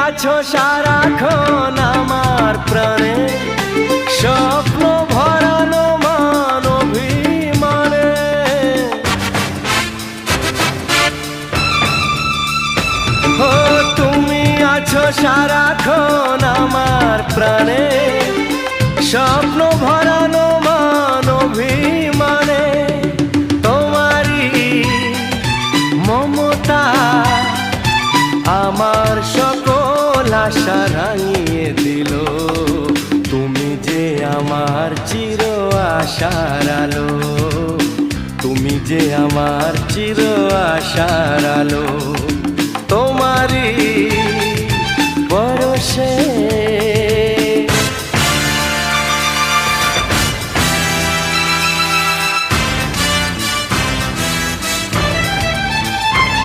আছো সারাক্ষণ আমার প্রাণে, স্বপ্ন ভরানো মান অভিমানে। ও তুমি আছো সারাক্ষণ আমার প্রাণে, স্বপ্ন ভরানো মান অভিমানে। তোমারই মমতা আমার সকল আশা রাঙিয়ে দিল। তুমি যে আমার চির আশার আলো, তুমি যে আমার চির আশার আলো।